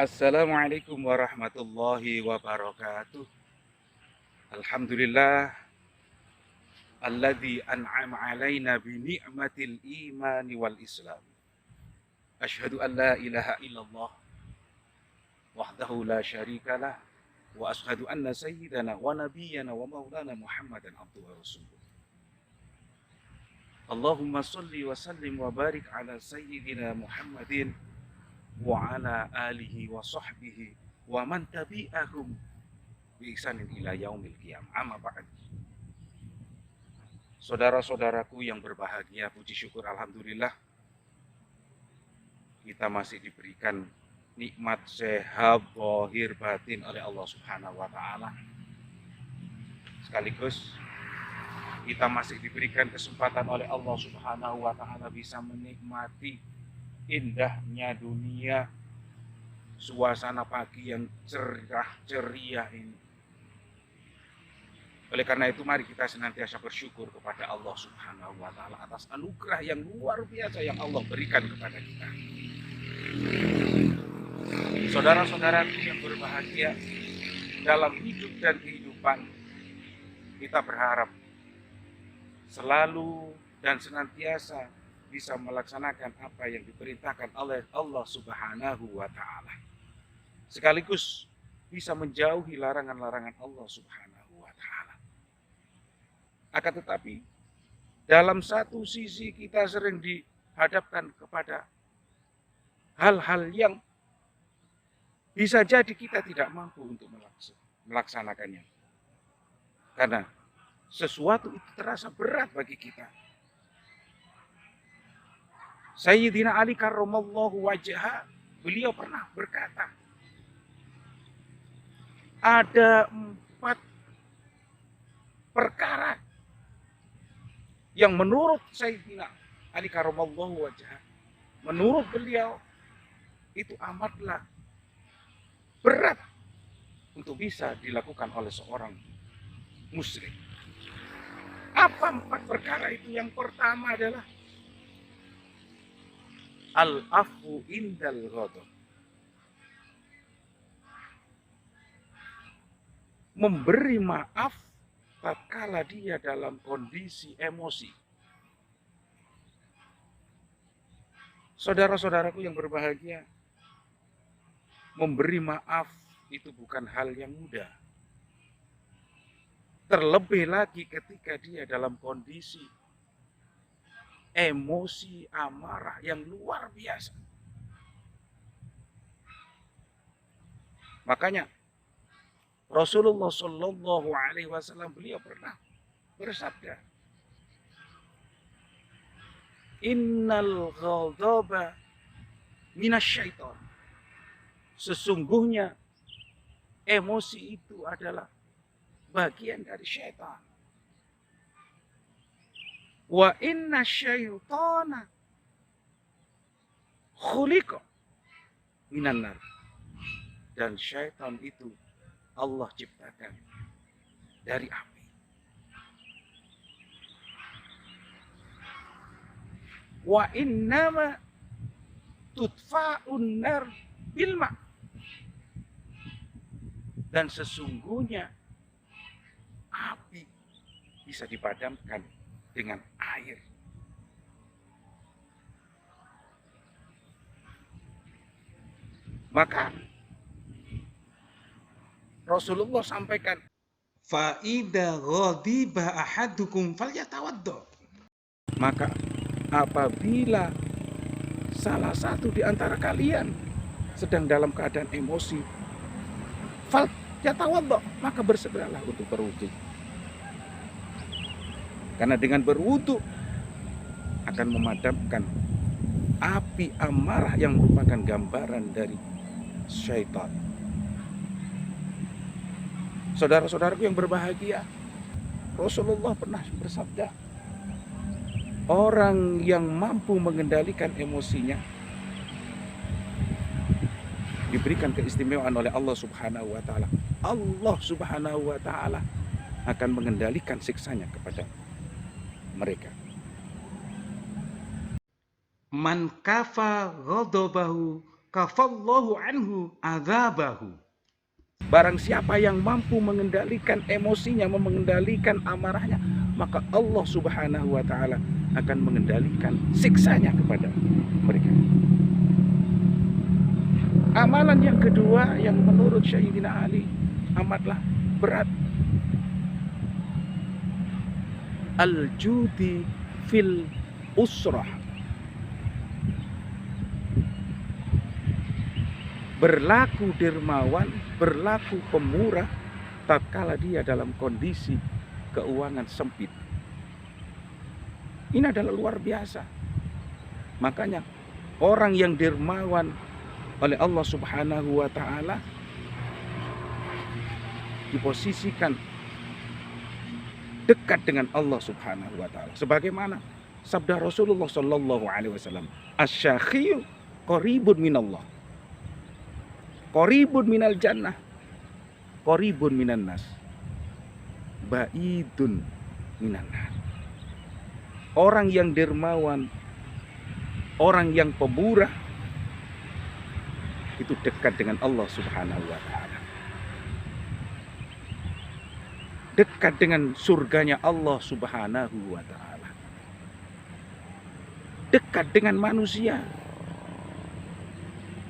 Assalamualaikum warahmatullahi wabarakatuh. Alhamdulillah alladzi an'ama alaina bi ni'matil imani wal islam. Asyhadu an la ilaha illallah wahdahu la syarikalah wa asyhadu anna sayyidana wa nabiyyana wa maulana Muhammadan abduhu wa rasuluh. Allahumma salli wa sallim wa barik ala sayyidina Muhammadin wa ala alihi wa sahbihi wa man tabi'ahum bi ihsanin ila yaumil qiyamah. Amma ba'd. Saudara-saudaraku yang berbahagia, puji syukur alhamdulillah kita masih diberikan nikmat sehat zahir batin oleh Allah Subhanahu wa taala. Sekaligus kita masih diberikan kesempatan oleh Allah Subhanahu wa taala bisa menikmati indahnya dunia, suasana pagi yang cerah ceria ini. Oleh karena itu mari kita senantiasa bersyukur kepada Allah Subhanahu wa taala atas anugerah yang luar biasa yang Allah berikan kepada kita. Saudara-saudaraku yang berbahagia, dalam hidup dan kehidupan kita berharap selalu dan senantiasa bisa melaksanakan apa yang diperintahkan oleh Allah Subhanahu wa taala. Sekaligus bisa menjauhi larangan-larangan Allah Subhanahu wa taala. Akan tetapi dalam satu sisi kita sering dihadapkan kepada hal-hal yang bisa jadi kita tidak mampu untuk melaksanakannya. Karena sesuatu itu terasa berat bagi kita. Sayyidina Ali karramallahu wajhah, beliau pernah berkata, ada 4 perkara yang menurut Sayyidina Ali karramallahu wajhah, menurut beliau itu amatlah berat untuk bisa dilakukan oleh seorang muslim. Apa 4 perkara itu? Yang pertama adalah al-afu indal ghadab. Memberi maaf tatkala dia dalam kondisi emosi. Saudara-saudaraku yang berbahagia, memberi maaf itu bukan hal yang mudah. Terlebih lagi ketika dia dalam kondisi emosi amarah yang luar biasa. Makanya Rasulullah Shallallahu Alaihi Wasallam beliau pernah bersabda, Innal ghadaba minasyaiton. Sesungguhnya emosi itu adalah bagian dari syaitan. Wa inna syaitana khuliqa minan nar. Dan syaitan itu Allah ciptakan dari api. Wa innama tudfa'un nar bilma. Dan sesungguhnya api bisa dipadamkan dengan air. Maka Rasulullah sampaikan, Fa'idha ghadiba ahadukum falyatawaddo. Maka apabila salah satu di antara kalian sedang dalam keadaan emosi, falyatawaddo, maka bersegeralah untuk berwudu. Karena dengan berwudu akan memadamkan api amarah yang merupakan gambaran dari syaitan. Saudara-saudaraku yang berbahagia, Rasulullah pernah bersabda, orang yang mampu mengendalikan emosinya diberikan keistimewaan oleh Allah Subhanahu wa taala. Allah Subhanahu wa taala akan mengendalikan siksanya kepada mereka. Man kafa ghadabahu kafallahu anhu adzabahu. Barang siapa yang mampu mengendalikan emosinya, mengendalikan amarahnya, maka Allah Subhanahu wa taala akan mengendalikan siksanya kepada mereka. Amalan yang kedua yang menurut Sayyidina Ali amatlah berat, al-judi fil usrah, berlaku dermawan, berlaku pemurah tatkala dia dalam kondisi keuangan sempit. Ini adalah luar biasa. Makanya orang yang dermawan oleh Allah Subhanahu wa taala diposisikan dekat dengan Allah Subhanahu wa taala. Sebagaimana sabda Rasulullah sallallahu alaihi wasallam, "Asy-syakhiyu qaribun minallah. Qaribun minal jannah. Qaribun minan nas. Ba'idun minan nar." Orang yang dermawan, orang yang pemurah itu dekat dengan Allah Subhanahu wa taala. Dekat dengan surganya Allah Subhanahu wa taala. Dekat dengan manusia.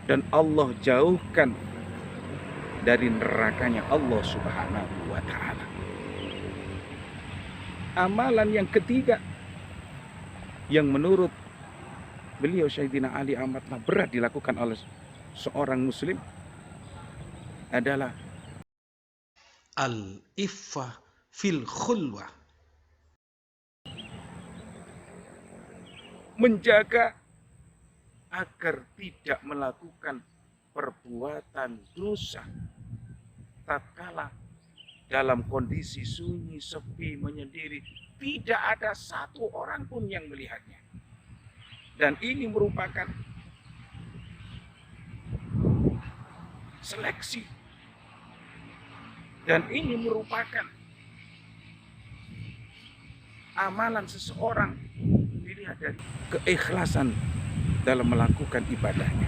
Dan Allah jauhkan dari nerakanya Allah Subhanahu wa taala. Amalan yang ketiga yang menurut beliau Sayyidina Ali amatlah berat dilakukan oleh seorang muslim adalah al-iffah fil khulwah, menjaga agar tidak melakukan perbuatan dosa tatkala dalam kondisi sunyi, sepi, menyendiri, tidak ada satu orang pun yang melihatnya. Dan ini merupakan seleksi. Dan ini merupakan amalan seseorang dilihat dari keikhlasan dalam melakukan ibadahnya.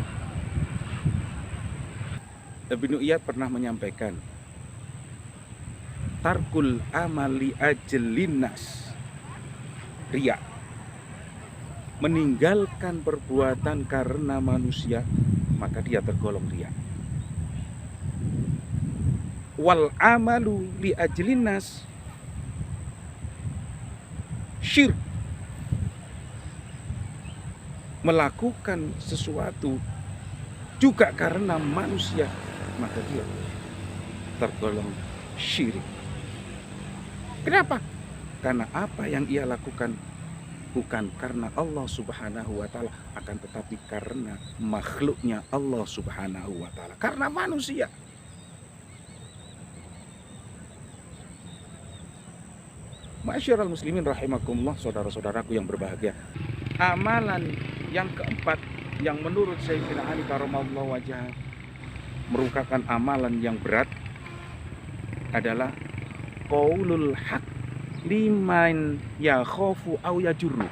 Ibnu Iyad pernah menyampaikan, tarkul amali ajlinnas riya, meninggalkan perbuatan karena manusia, maka dia tergolong riya. Wal amalu li ajlinnas syirk, melakukan sesuatu juga karena manusia, maka dia tergolong syirik. Kenapa? Karena apa yang ia lakukan bukan karena Allah Subhanahu wa taala, akan tetapi karena makhluknya Allah Subhanahu wa taala, karena manusia. Ma'asyiral muslimin rahimakumullah, saudara-saudaraku yang berbahagia. Amalan yang keempat yang menurut Sayyidina Ali karamallahu wajhah merupakan amalan yang berat adalah qaulul haq liman yakhafu aw yajurru,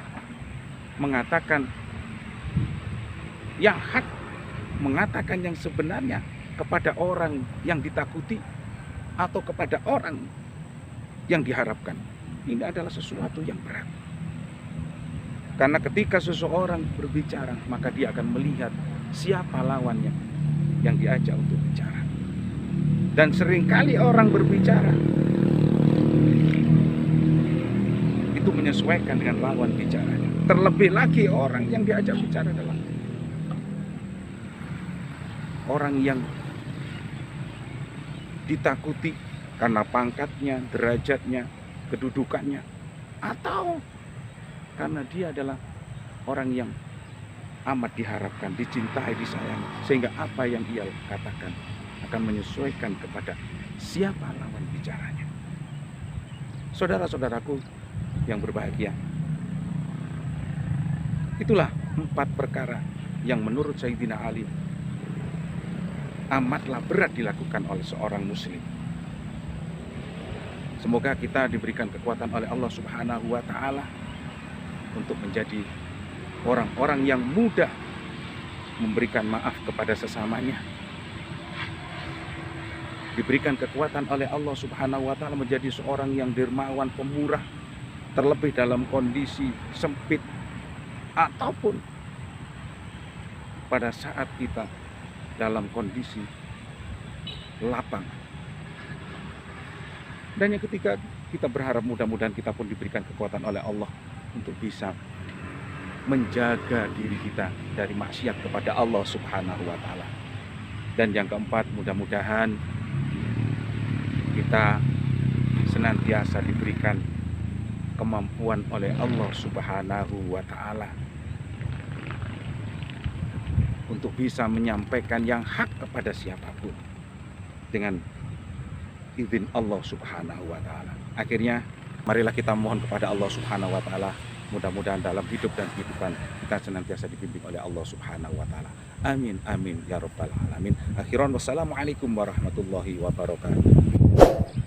mengatakan yang hak, mengatakan yang sebenarnya kepada orang yang ditakuti atau kepada orang yang diharapkan. Ini adalah sesuatu yang berat. Karena ketika seseorang berbicara, maka dia akan melihat siapa lawannya yang diajak untuk bicara. Dan seringkali orang berbicara itu menyesuaikan dengan lawan bicaranya. Terlebih lagi orang yang diajak bicara adalah orang yang ditakuti karena pangkatnya, derajatnya, kedudukannya, atau karena dia adalah orang yang amat diharapkan, dicintai, disayangi, sehingga apa yang ia katakan akan menyesuaikan kepada siapa lawan bicaranya. Saudara-saudaraku yang berbahagia, itulah 4 perkara yang menurut Sayyidina Ali amatlah berat dilakukan oleh seorang muslim. Semoga kita diberikan kekuatan oleh Allah Subhanahu wa taala untuk menjadi orang-orang yang mudah memberikan maaf kepada sesamanya, diberikan kekuatan oleh Allah Subhanahu wa Ta'ala menjadi seorang yang dermawan, pemurah, terlebih dalam kondisi sempit ataupun pada saat kita dalam kondisi lapang. Dan yang ketiga, kita berharap mudah-mudahan kita pun diberikan kekuatan oleh Allah untuk bisa menjaga diri kita dari maksiat kepada Allah Subhanahu wa Ta'ala. Dan yang keempat, mudah-mudahan kita senantiasa diberikan kemampuan oleh Allah Subhanahu wa Ta'ala untuk bisa menyampaikan yang hak kepada siapapun dengan izin Allah Subhanahu wa Ta'ala. Akhirnya, marilah kita mohon kepada Allah Subhanahu wa Ta'ala, mudah-mudahan dalam hidup dan kehidupan kita senantiasa dibimbing oleh Allah Subhanahu wa Ta'ala. Amin amin ya rabbal alamin. Akhiran, wassalamualaikum warahmatullahi wabarakatuh.